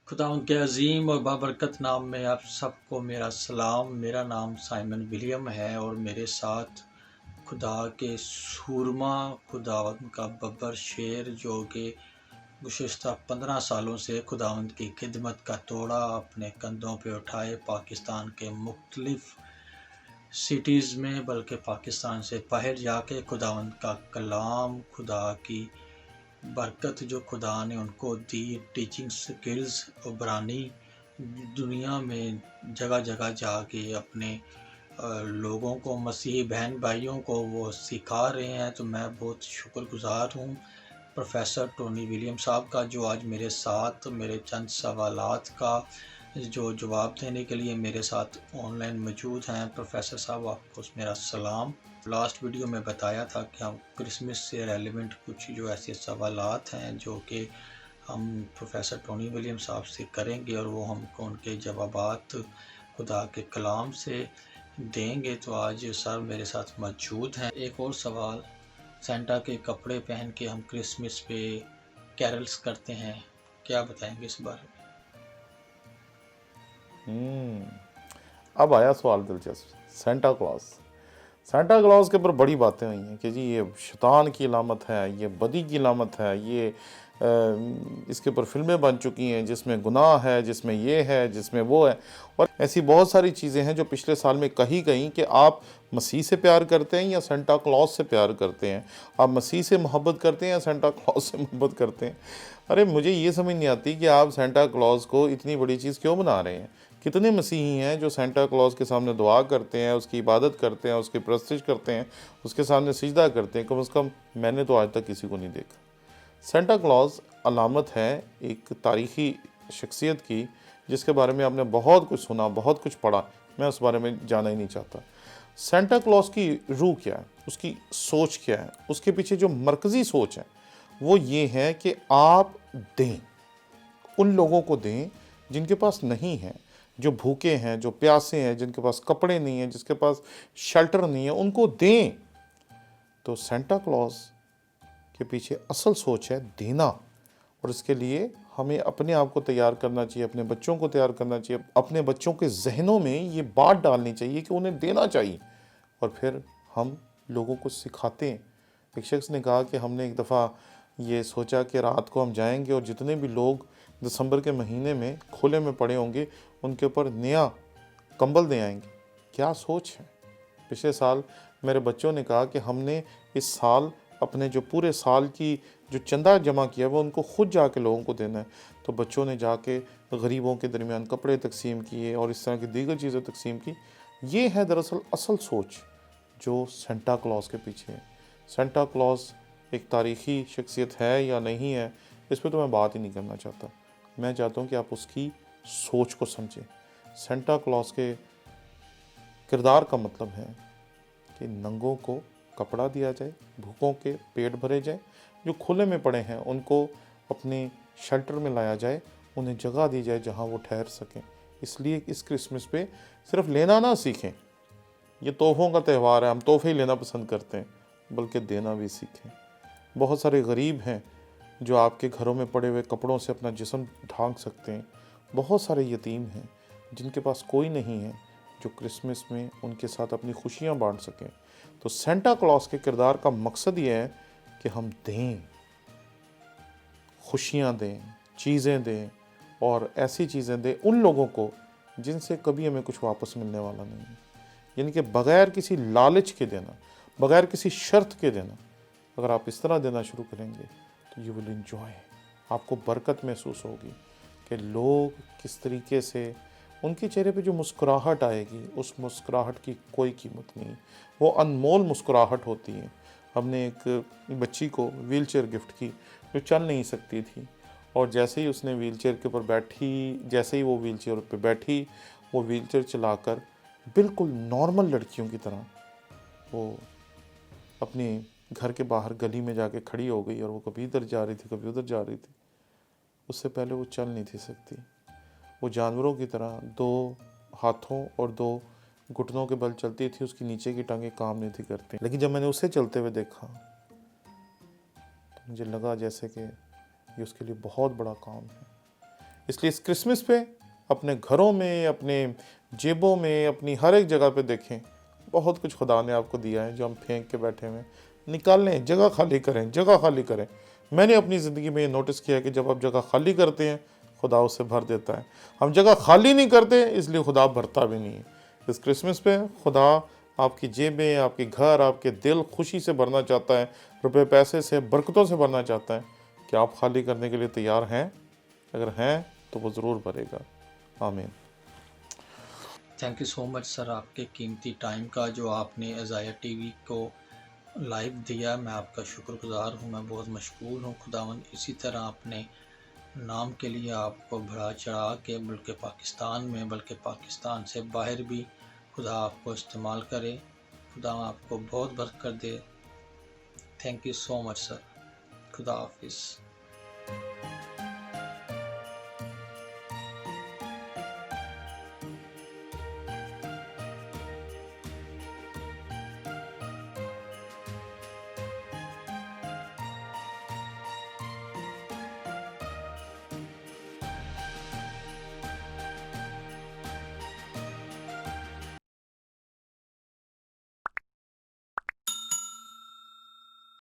खुदावंद के अज़ीम और बाबरकत नाम में आप सबको मेरा सलाम। मेरा नाम साइमन विलियम है और मेरे साथ खुदा के सूरमा खुदावंद का बब्बर शेर जो कि गुज़िश्ता 15 सालों से खुदावंद की खिदमत का तोड़ा अपने कंधों पे उठाए पाकिस्तान के मुख्तलिफ़ सिटीज़ में, बल्कि पाकिस्तान से बाहर जाके खुदावंद का कलाम, खुदा की बरकत जो खुदा ने उनको दी, टीचिंग स्किल्स, उबरानी दुनिया में जगह जगह जाके अपने लोगों को, मसीही बहन भाइयों को वो सिखा रहे हैं। तो मैं बहुत शुक्रगुज़ार हूँ प्रोफेसर टोनी विलियम साहब का, जो आज मेरे साथ मेरे चंद सवालात का जो जवाब देने के लिए मेरे साथ ऑनलाइन मौजूद हैं। प्रोफेसर साहब, आपको मेरा सलाम। लास्ट वीडियो में बताया था कि हम क्रिसमस से रेलेवेंट कुछ जो ऐसे सवालात हैं जो कि हम प्रोफेसर टोनी विलियम साहब से करेंगे और वो हमको उनके जवाबात खुदा के कलाम से देंगे। तो आज सर मेरे साथ मौजूद हैं। एक और सवाल, सेंटा के कपड़े पहन के हम क्रिसमस पे कैरल्स करते हैं, क्या बताएंगे इस बारे में? अब आया सवाल दिलचस्प। सेंटा क्लॉज, सेंटा क्लॉज के ऊपर बड़ी बातें हुई हैं कि जी ये शैतान की अलामत है, ये बदी की अलामत है, ये इसके ऊपर फिल्में बन चुकी हैं जिसमें गुनाह है, जिसमें ये है, जिसमें वो है, और ऐसी बहुत सारी चीज़ें हैं जो पिछले साल में कही गई कि आप मसीह से प्यार करते हैं या सेंटा क्लॉज से प्यार करते हैं, आप मसीह से मोहब्बत करते हैं या सेंटा क्लॉज से मोहब्बत करते हैं। अरे मुझे ये समझ नहीं आती कि आप सेंटा क्लॉज को इतनी बड़ी चीज़ क्यों बना रहे हैं। कितने मसीही हैं जो सेंटा क्लॉज के सामने दुआ करते हैं, उसकी इबादत करते हैं, उसकी प्रस्तिश करते हैं, उसके सामने सिजदा करते हैं। कम से कम मैंने तो आज तक किसी को नहीं देखा। सेंटा क्लॉज अलामत है एक तारीख़ी शख्सियत की जिसके बारे में आपने बहुत कुछ सुना, बहुत कुछ पढ़ा। मैं उस बारे में जानना ही नहीं चाहता। सेंटा क्लॉज की रूह क्या है, उसकी सोच क्या है, उसके पीछे जो मरकज़ी सोच है वो ये है कि आप दें, उन लोगों को दें जिनके पास नहीं है, जो भूखे हैं, जो प्यासे हैं, जिनके पास कपड़े नहीं हैं, जिसके पास शेल्टर नहीं है, उनको दें। तो सेंटा क्लॉज के पीछे असल सोच है देना, और इसके लिए हमें अपने आप को तैयार करना चाहिए, अपने बच्चों को तैयार करना चाहिए, अपने बच्चों के जहनों में ये बात डालनी चाहिए कि उन्हें देना चाहिए, और फिर हम लोगों को सिखाते हैं। एक शख्स ने कहा कि हमने एक दफ़ा ये सोचा कि रात को हम जाएंगे और जितने भी लोग दिसंबर के महीने में खुले में पड़े होंगे उनके ऊपर नया कंबल दे आएंगे। क्या सोच है। पिछले साल मेरे बच्चों ने कहा कि हमने इस साल अपने जो पूरे साल की जो चंदा जमा किया वो उनको खुद जाके लोगों को देना है। तो बच्चों ने जाके गरीबों के दरमियान कपड़े तकसीम किए और इस तरह की दीगर चीज़ें तकसीम की। ये है दरअसल असल सोच जो सेंटा क्लॉज के पीछे है। सेंटा क्लॉज एक तारीख़ी शख्सियत है या नहीं है, इस पर तो मैं बात ही नहीं करना चाहता। मैं चाहता हूँ कि आप उसकी सोच को समझें। सेंटा क्लॉज के किरदार का मतलब है कि नंगों को कपड़ा दिया जाए, भूखों के पेट भरे जाए, जो खुले में पड़े हैं उनको अपने शेल्टर में लाया जाए, उन्हें जगह दी जाए जहाँ वो ठहर सकें। इसलिए इस क्रिसमस पे सिर्फ लेना ना सीखें, ये तोहफ़ों का त्यौहार है, हम तोहफ़े ही लेना पसंद करते हैं, बल्कि देना भी सीखें। बहुत सारे गरीब हैं जो आपके घरों में पड़े हुए कपड़ों से अपना जिस्म ढांक सकते हैं। बहुत सारे यतीम हैं जिनके पास कोई नहीं है, जो क्रिसमस में उनके साथ अपनी खुशियाँ बांट सकें। तो सेंटा क्लॉज के किरदार का मकसद ये है कि हम दें, खुशियाँ दें, चीज़ें दें, और ऐसी चीज़ें दें उन लोगों को जिनसे कभी हमें कुछ वापस मिलने वाला नहीं है। यानी कि बग़ैर किसी लालच के देना, बग़ैर किसी शर्त के देना। अगर आप इस तरह देना शुरू करेंगे तो यू विल एंजॉय, आपको बरकत महसूस होगी कि लोग किस तरीके से, उनके चेहरे पे जो मुस्कुराहट आएगी, उस मुस्कुराहट की कोई कीमत नहीं, वो अनमोल मुस्कुराहट होती है। हमने एक बच्ची को व्हीलचेयर गिफ्ट की जो चल नहीं सकती थी, और जैसे ही उसने व्हीलचेयर के ऊपर बैठी, जैसे ही वो व्हीलचेयर पे बैठी, वो व्हीलचेयर चलाकर बिल्कुल नॉर्मल लड़कियों की तरह वो अपने घर के बाहर गली में जाके खड़ी हो गई, और वो कभी इधर जा रही थी, कभी उधर जा रही थी। उससे पहले वो चल नहीं थी सकती। वो जानवरों की तरह दो हाथों और दो घुटनों के बल चलती थी, उसकी नीचे की टांगें काम नहीं थी करती। लेकिन जब मैंने उसे चलते हुए देखा तो मुझे लगा जैसे कि ये उसके लिए बहुत बड़ा काम है। इसलिए इस क्रिसमस पे अपने घरों में, अपने जेबों में, अपनी हर एक जगह पे देखें, बहुत कुछ खुदा ने आपको दिया है जो हम फेंक के बैठे हुए हैं। निकालें, जगह खाली करें, जगह खाली करें। मैंने अपनी ज़िंदगी में ये नोटिस किया कि जब आप जगह खाली करते हैं, खुदा उसे भर देता है। हम जगह खाली नहीं करते, इसलिए खुदा भरता भी नहीं है। इस क्रिसमस पे खुदा आपकी जेबें, आपके घर, आपके दिल खुशी से भरना चाहता है, रुपए पैसे से, बरकतों से भरना चाहता है। क्या आप खाली करने के लिए तैयार हैं? अगर हैं तो वो ज़रूर भरेगा। आमीन। Thank you so much sir, आपके कीमती टाइम का जो आपने अज़ाया टीवी को लाइव दिया, मैं आपका शुक्रगुजार हूँ। मैं बहुत मशगूल हूँ। खुदावंद इसी तरह अपने नाम के लिए आपको बढ़ा चढ़ा के, बल्कि पाकिस्तान में, बल्कि पाकिस्तान से बाहर भी खुदा आपको इस्तेमाल करे। खुदा आपको बहुत बरकत दे। Thank you so much sir. खुदा हाफिज़।